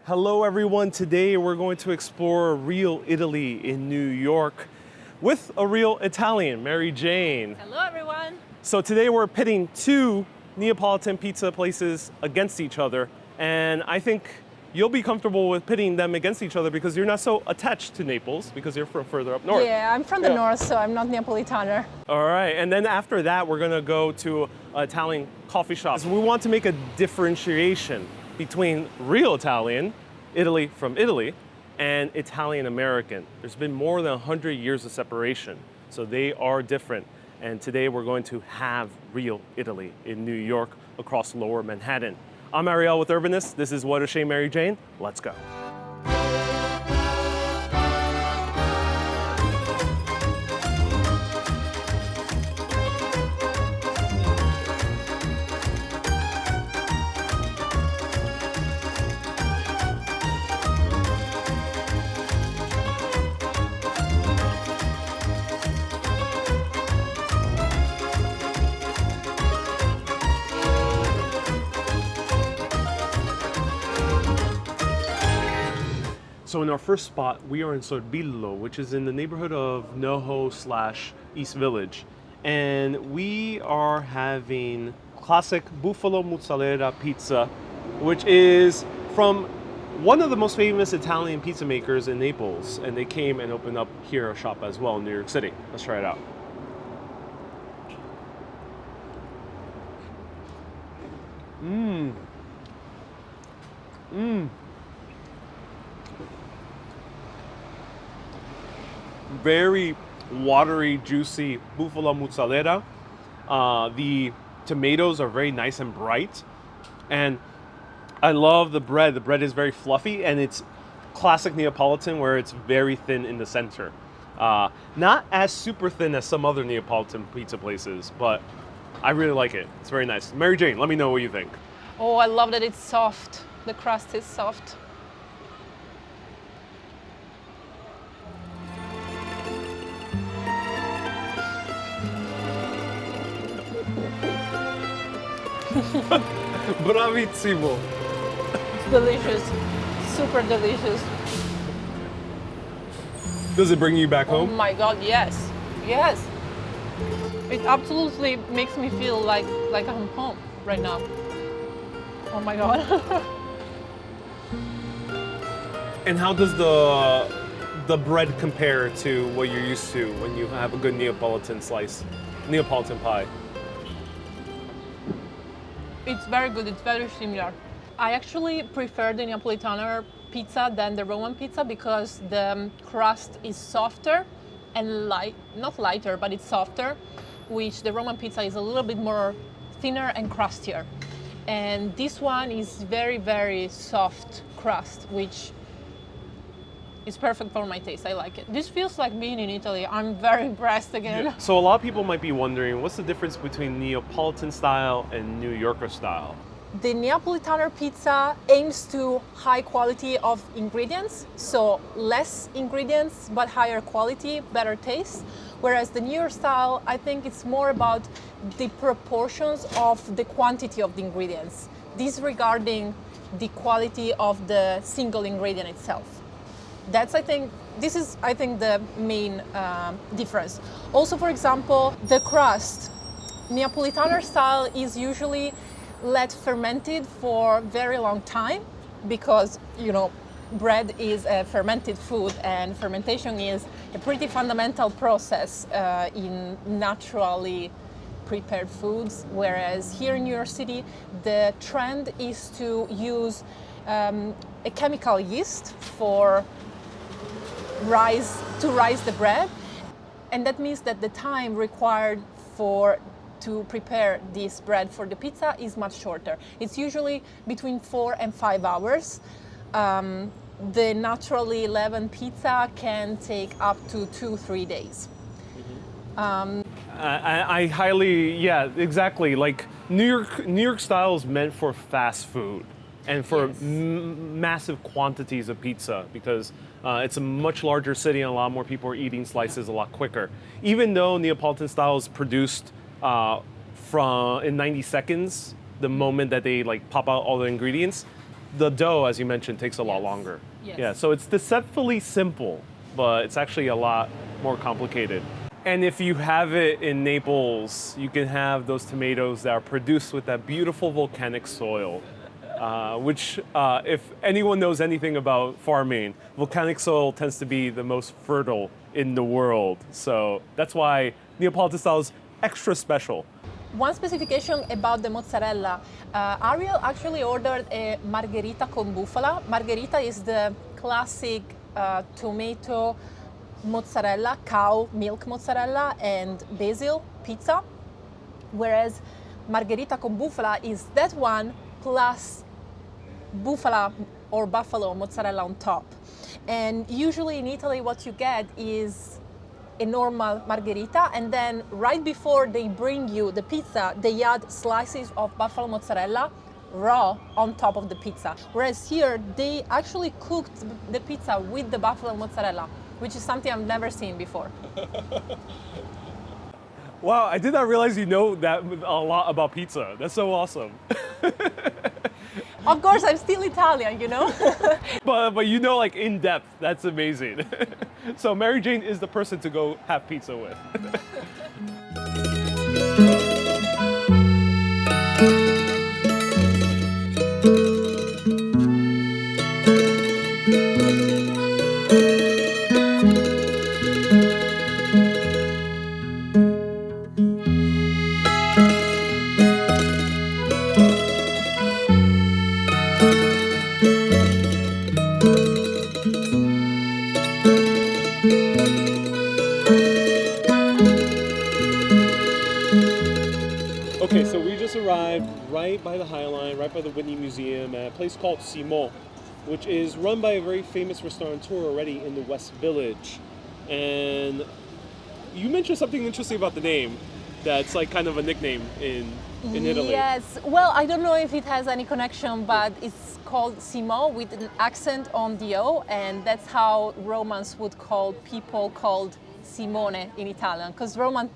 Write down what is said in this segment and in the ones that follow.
Hello everyone, today we're going to explore real Italy in New York with a real Italian, Mary Jane. Hello everyone. So today we're pitting two Neapolitan pizza places against each other, and I think you'll be comfortable with pitting them against each other because you're not so attached to Naples because you're from further up north. Yeah, I'm from the north, so I'm not Neapolitaner. All right, and then after that we're gonna go to an Italian coffee shop. So we want to make a differentiation between real Italian, Italy from Italy, and Italian American. There's been more than 100 years of separation, so they are different. And today we're going to have real Italy in New York across Lower Manhattan. I'm Ariel with Urbanist. This is What a Shame, Mary Jane. Let's go. So in our first spot, we are in Sorbillo, which is in the neighborhood of NoHo/East Village. And we are having classic buffalo mozzarella pizza, which is from one of the most famous Italian pizza makers in Naples. And they came and opened up here a shop as well in New York City. Let's try it out. Very watery, juicy buffalo mozzarella. The tomatoes are very nice and bright. And I love the bread. The bread is very fluffy, and it's classic Neapolitan where it's very thin in the center. Not as super thin as some other Neapolitan pizza places, but I really like it. It's very nice. Mary Jane, let me know what you think. Oh, I love that it's soft. The crust is soft. Bravissimo. It's delicious. Super delicious. Does it bring you back Oh home? my god, yes. Yes. It absolutely makes me feel like I'm home right now. Oh my god. And how does the bread compare to what you're used to when you have a good Neapolitan slice, Neapolitan pie? It's very good. It's very similar. I actually prefer the Neapolitaner pizza than the Roman pizza because the crust is softer and not lighter, but it's softer, which the Roman pizza is a little bit more thinner and crustier. And this one is very, very soft crust, which is perfect for my taste. I like it. This feels like being in Italy. I'm very impressed again. Yeah. So a lot of people might be wondering, what's the difference between Neapolitan style and New Yorker style? The Neapolitaner pizza aims to high quality of ingredients, so less ingredients but higher quality, better taste. Whereas the New York style, I think it's more about the proportions of the quantity of the ingredients, disregarding the quality of the single ingredient itself. This is the main difference. Also, for example, the crust. Neapolitaner style is usually let fermented for very long time because, bread is a fermented food and fermentation is a pretty fundamental process in naturally prepared foods. Whereas here in New York City, the trend is to use a chemical yeast to rise the bread, and that means that the time required to prepare this bread for the pizza is much shorter. It's usually between 4 and 5 hours. The naturally leavened pizza can take up to 2-3 days. I highly, exactly. Like New York style is meant for fast food and for massive quantities of pizza because it's a much larger city and a lot more people are eating slices a lot quicker. Even though Neapolitan style is produced in 90 seconds, the moment that they pop out all the ingredients, the dough, as you mentioned, takes a lot longer. Yes. Yeah, so it's deceptively simple, but it's actually a lot more complicated. And if you have it in Naples, you can have those tomatoes that are produced with that beautiful volcanic soil, which, if anyone knows anything about farming, volcanic soil tends to be the most fertile in the world. So that's why Neapolitan style is extra special. One specification about the mozzarella. Ariel actually ordered a margherita con bufala. Margherita is the classic tomato mozzarella, cow milk mozzarella and basil pizza, whereas margherita con bufala is that one plus bufala or buffalo mozzarella on top. And usually in Italy what you get is a normal margherita, and then right before they bring you the pizza, they add slices of buffalo mozzarella raw on top of the pizza. Whereas here, they actually cooked the pizza with the buffalo mozzarella, which is something I've never seen before. Wow, I did not realize you know that a lot about pizza. That's so awesome. Of course, I'm still Italian, you know? But you know, like, in depth. That's amazing. So Mary Jane is the person to go have pizza with. Okay, so we just arrived right by the High Line, right by the Whitney Museum, at a place called Simò, which is run by a very famous restaurateur already in the West Village. And you mentioned something interesting about the name, that's like kind of a nickname in Italy. Yes, well, I don't know if it has any connection, but it's called Simò with an accent on the O, and that's how Romans would call people called Simone in Italian, because Romans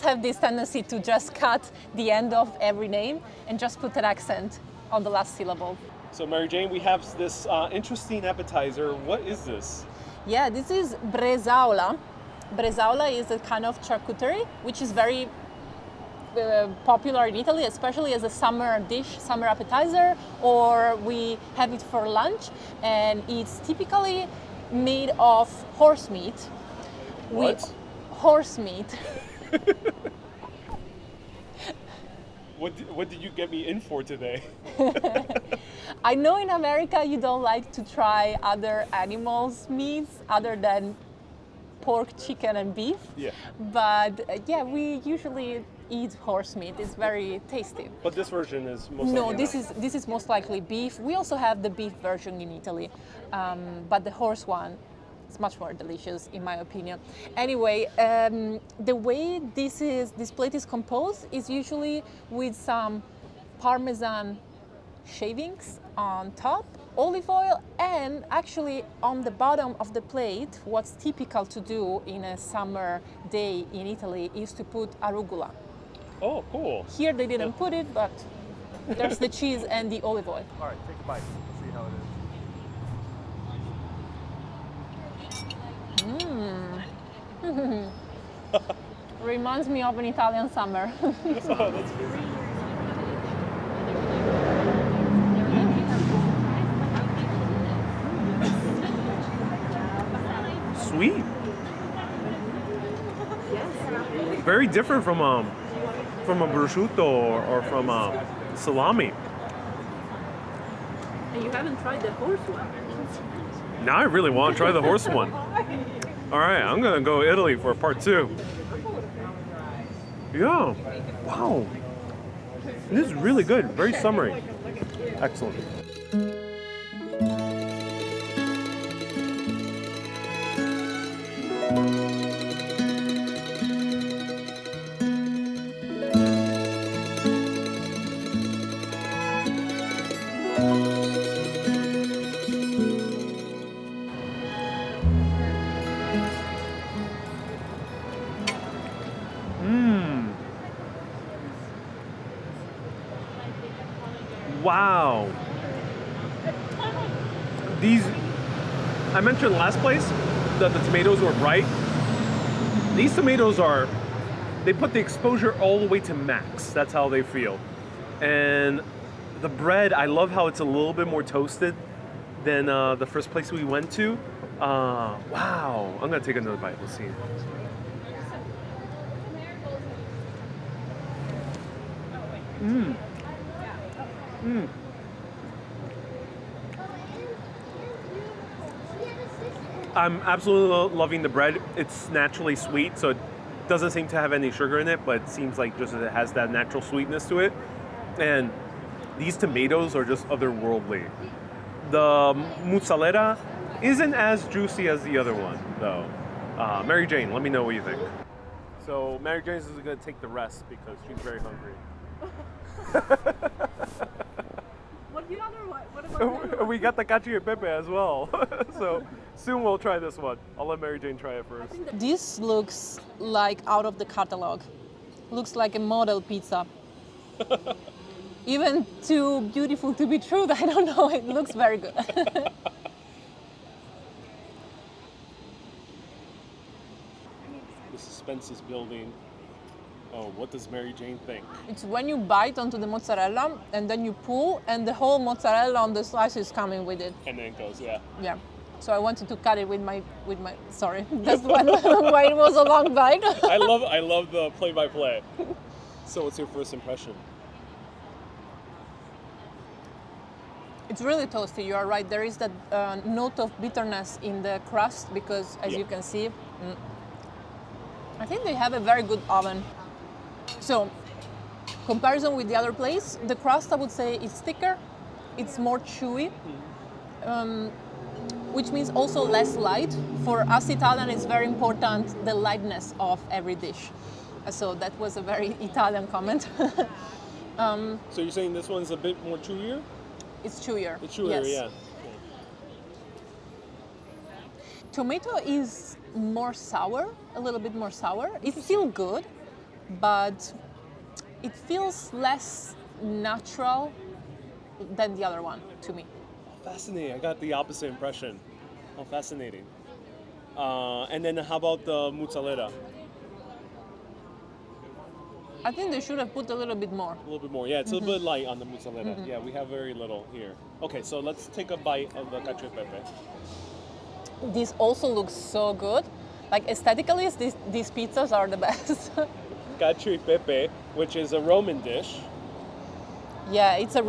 have this tendency to just cut the end of every name and just put an accent on the last syllable. So Mary Jane, we have this interesting appetizer. What is this? Yeah, this is bresaola. Bresaola is a kind of charcuterie, which is very popular in Italy, especially as a summer dish, summer appetizer, or we have it for lunch, and it's typically made of horse meat. What? Horse meat. What did you get me in for today? I know in America you don't like to try other animals' meats other than pork, chicken, and beef. Yeah. But yeah, we usually eat horse meat. It's very tasty. But this version is most No, likely this is most likely beef. We also have the beef version in Italy, but the horse one is much more delicious, in my opinion. Anyway, the way this plate is composed is usually with some Parmesan shavings on top, olive oil, and actually on the bottom of the plate, what's typical to do in a summer day in Italy is to put arugula. Oh, cool. Here they didn't put it, but there's the cheese and the olive oil. All right, take a bite. See how it is. Reminds me of an Italian summer. Oh, that's good. Sweet. Very different from a prosciutto or from a salami. And you haven't tried the horse one. Now I really want to try the horse one. All right, I'm gonna go Italy for part 2. Yeah, wow. This is really good, very summery. Excellent. Wow. These, I mentioned last place that the tomatoes were bright. These tomatoes are, they put the exposure all the way to max. That's how they feel. And the bread, I love how it's a little bit more toasted than the first place we went to. Wow, I'm gonna take another bite, let's see. I'm absolutely loving the bread. It's naturally sweet, so it doesn't seem to have any sugar in it, but it seems like just it has that natural sweetness to it. And these tomatoes are just otherworldly. The mozzarella isn't as juicy as the other one, though. Mary Jane, let me know what you think. So Mary Jane is gonna take the rest because she's very hungry. What the other one? What about the other one? We got the cacio e pepe as well. So soon we'll try this one. I'll let Mary Jane try it first. This looks like out of the catalog. Looks like a model pizza. Even too beautiful to be true, I don't know. It looks very good. The suspense is building. Oh, what does Mary Jane think? It's when you bite onto the mozzarella and then you pull and the whole mozzarella on the slice is coming with it. And then it goes, yeah. Yeah. So I wanted to cut it with my sorry. That's why it was a long bite. I love the play-by-play. So what's your first impression? It's really toasty, you are right. There is that note of bitterness in the crust because, as you can see, I think they have a very good oven. So, comparison with the other place, the crust I would say is thicker, it's more chewy, which means also less light. For us Italian, it's very important the lightness of every dish. So that was a very Italian comment. So you're saying this one's a bit more chewier? It's chewier. It's chewier, yes. yeah. Tomato is more sour, a little bit more sour. It's still good, but it feels less natural than the other one to me. Fascinating. I got the opposite impression. Oh, fascinating. And then how about the mozzarella? I think they should have put a little bit more. A little bit more. Yeah, it's a little bit light on the mozzarella. Yeah, we have very little here. Okay, so let's take a bite of the cacio e pepe. This also looks so good. Like aesthetically, these pizzas are the best. Cacio e pepe, which is a Roman dish. Yeah, it's a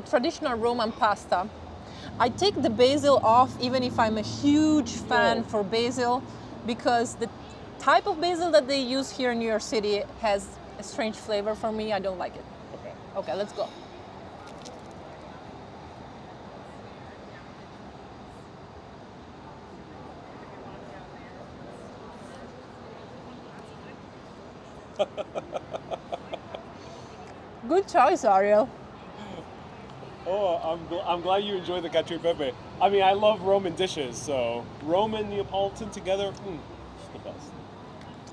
traditional Roman pasta. I take the basil off, even if I'm a huge fan for basil, because the type of basil that they use here in New York City has a strange flavor for me. I don't like it. Okay, let's go. Good choice, Ariel. Oh, I'm glad you enjoy the cacio e pepe. I mean, I love Roman dishes, so Roman Neapolitan together, it's the best.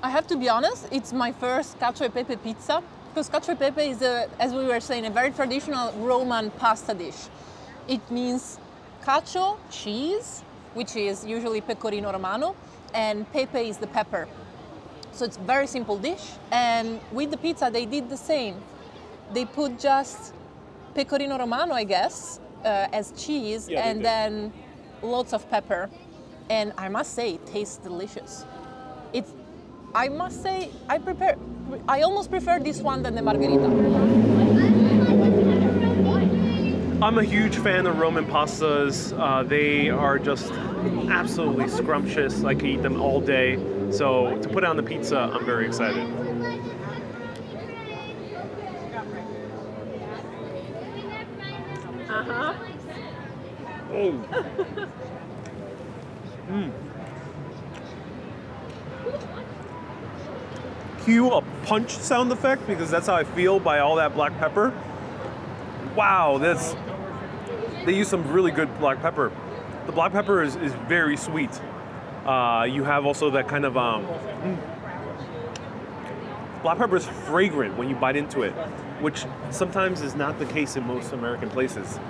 I have to be honest, it's my first cacio e pepe pizza, because cacio e pepe is, as we were saying, a very traditional Roman pasta dish. It means cacio, cheese, which is usually pecorino romano, and pepe is the pepper. So it's a very simple dish, and with the pizza they did the same. They put just pecorino romano, I guess, as cheese, and then lots of pepper. And I must say, it tastes delicious. I must say, I almost prefer this one than the margherita. I'm a huge fan of Roman pastas. They are just absolutely scrumptious. I could eat them all day. So to put it on the pizza, I'm very excited. Cue a punch sound effect because that's how I feel by all that black pepper. Wow, they use some really good black pepper. The black pepper is very sweet. You have also that kind of black pepper is fragrant when you bite into it, which sometimes is not the case in most American places.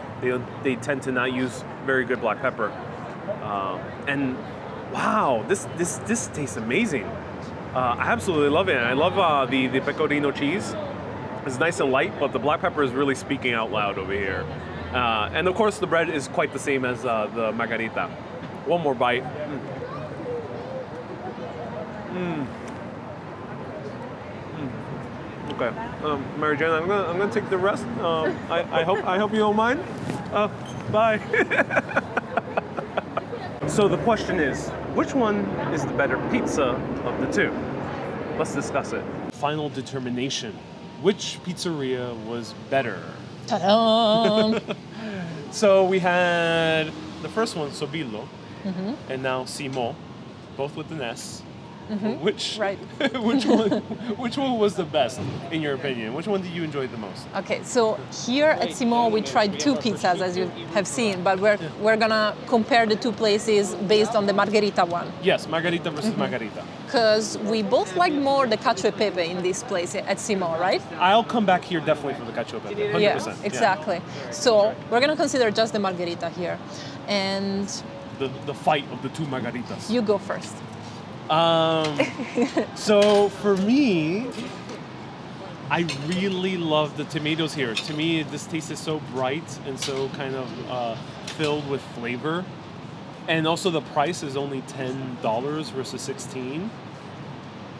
They tend to not use very good black pepper. And wow, this tastes amazing. I absolutely love it. And I love the pecorino cheese. It's nice and light, but the black pepper is really speaking out loud over here. And of course, the bread is quite the same as the margarita. One more bite. Okay, Mary Jane, I'm gonna take the rest. I hope you don't mind. Bye. So the question is, which one is the better pizza of the two? Let's discuss it. Final determination. Which pizzeria was better? Ta-da! So we had the first one, Sorbillo, and now Simò, both with an S. Which Right. which one was the best in your opinion? Which one did you enjoy the most? Okay, so here at Simò we tried two pizzas, as you have seen, but we're gonna compare the two places based on the margherita one. Yes, margarita versus margarita. Because we both like more the cacio e pepe in this place at Simò, right? I'll come back here definitely for the cacio e pepe. 100%. Yeah, exactly. So we're gonna consider just the margherita here, and The fight of the two margaritas. you go first. So for me, I really love the tomatoes here. To me, this taste is so bright and so kind of filled with flavor. And also the price is only $10 versus $16.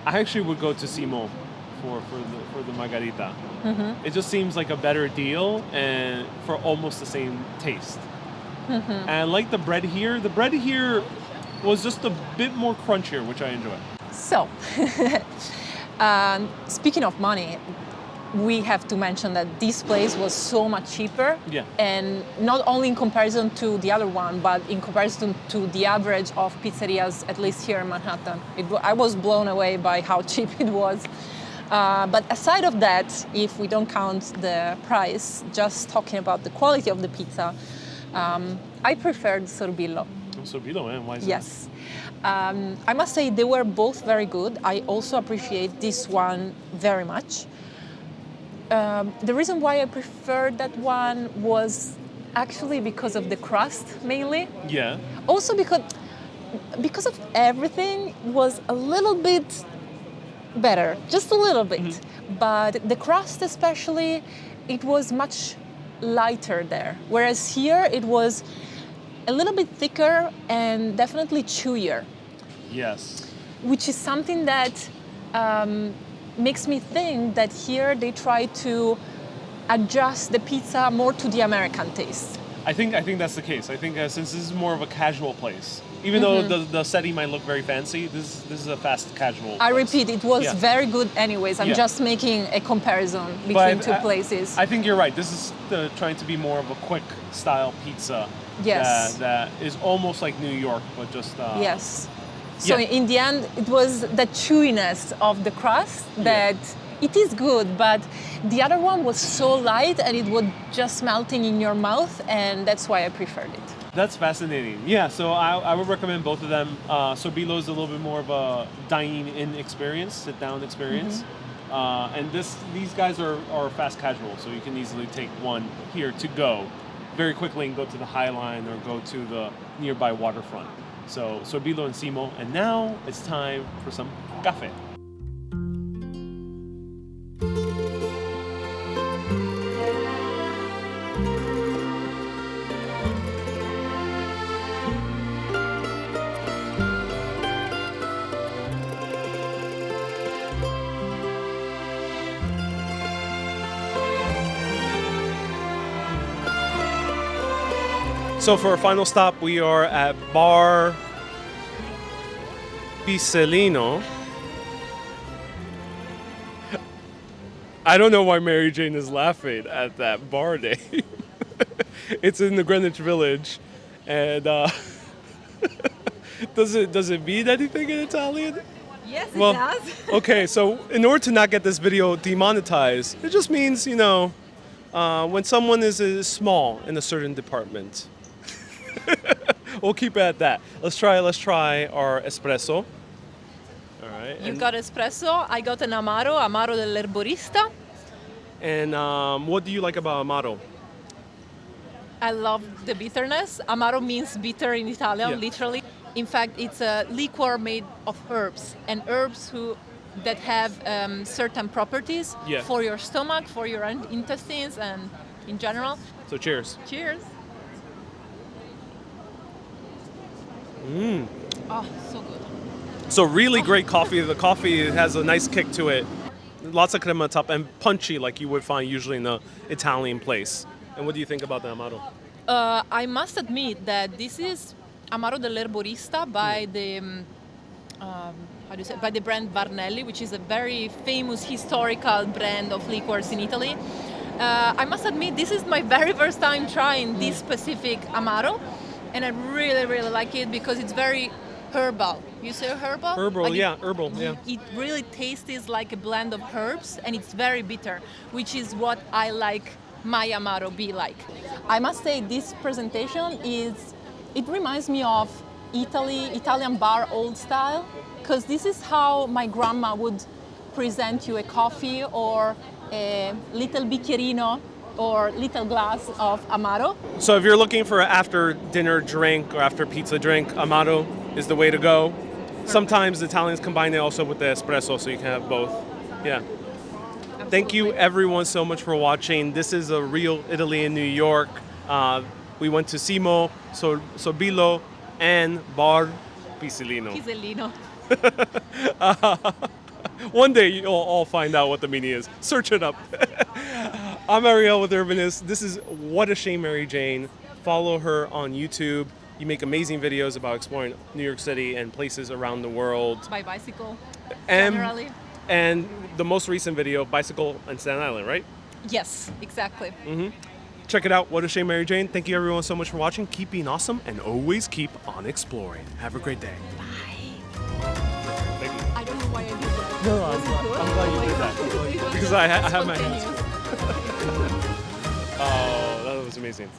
I actually would go to Simò for the margarita. It just seems like a better deal and for almost the same taste. And I like the bread here. The bread here was just a bit more crunchier, which I enjoy. So, speaking of money, we have to mention that this place was so much cheaper. Yeah. And not only in comparison to the other one, but in comparison to the average of pizzerias, at least here in Manhattan. I was blown away by how cheap it was. But aside of that, if we don't count the price, just talking about the quality of the pizza, I preferred Sorbillo. Sorbillo, man. Why is Yes. I must say they were both very good. I also appreciate this one very much. The reason why I preferred that one was actually because of the crust mainly. that? Yeah. Also because of everything was a little bit better, just a little bit. But the crust especially, it was much lighter there. Whereas here it was a little bit thicker and definitely chewier, Yes. which is something that makes me think that here they try to adjust the pizza more to the American taste. I think that's the case. I think since this is more of a casual place, even though the setting might look very fancy, this is a fast casual I place. repeat, it was Yeah. very good anyways. I'm Yeah. just making a comparison But between two places. I think you're right. This is trying to be more of a quick style pizza. Yes. That is almost like New York, but just Yes. So yeah. in the end, it was the chewiness of the crust that it is good, but the other one was so light and it was just melting in your mouth, and that's why I preferred it. That's fascinating. Yeah, so I would recommend both of them. Sorbillo is a little bit more of a dining-in experience, sit-down experience. And these guys are fast casual, so you can easily take one here to go very quickly and go to the High Line or go to the nearby waterfront. So Sorbillo and Simò. And now it's time for some café. So for our final stop, we are at Bar Pisellino. I don't know why Mary Jane is laughing at that bar name. It's in the Greenwich Village, and does it mean anything in Italian? Yes, Well, okay, so in order to not get this video demonetized, it just means, when someone is small in a certain department. We'll keep it at that. Let's try our espresso. All right. You got espresso, I got an Amaro dell'Erborista. And what do you like about Amaro? I love the bitterness. Amaro means bitter in Italian, Yeah. literally. In fact, it's a liquor made of herbs, and herbs that have certain properties Yeah. for your stomach, for your intestines, and in general. So cheers. Cheers. Oh, so good. So really great coffee. The coffee has a nice kick to it. Lots of crema top and punchy like you would find usually in the Italian place. And what do you think about the Amaro? I must admit that this is Amaro dell'Erborista by the how do you say, by the brand Varnelli, which is a very famous historical brand of liqueurs in Italy. I must admit this is my very first time trying this specific Amaro, and I really really like it because it's very herbal. You say herbal? Herbal, Like yeah, herbal, yeah. It really tastes like a blend of herbs, and it's very bitter, which is what I like my Amaro be like. I must say this presentation it reminds me of Italian bar old style, because this is how my grandma would present you a coffee or a little bicchierino or little glass of Amaro. So if you're looking for an after dinner drink or after pizza drink, Amaro is the way to go. Sometimes Italians combine it also with the espresso, so you can have both. Yeah. Thank you everyone so much for watching. This is a real Italy in New York. We went to Simò, Sorbillo, and Bar Pisellino. Pisellino. One day you'll all find out what the meaning is. Search it up. I'm Ariel with Urbanist. This is What a Shame, Mary Jane. Follow her on YouTube. You make amazing videos about exploring New York City and places around the world. By bicycle, And, generally. and the most recent video, Bicycle on Staten Island, right? Yes, exactly. Check it out. What a Shame, Mary Jane. Thank you everyone so much for watching. Keep being awesome and always keep on exploring. Have a great day. Thank you. I don't know why I did that. No, I'm glad you did that. Because I have my hands. Oh, that was amazing.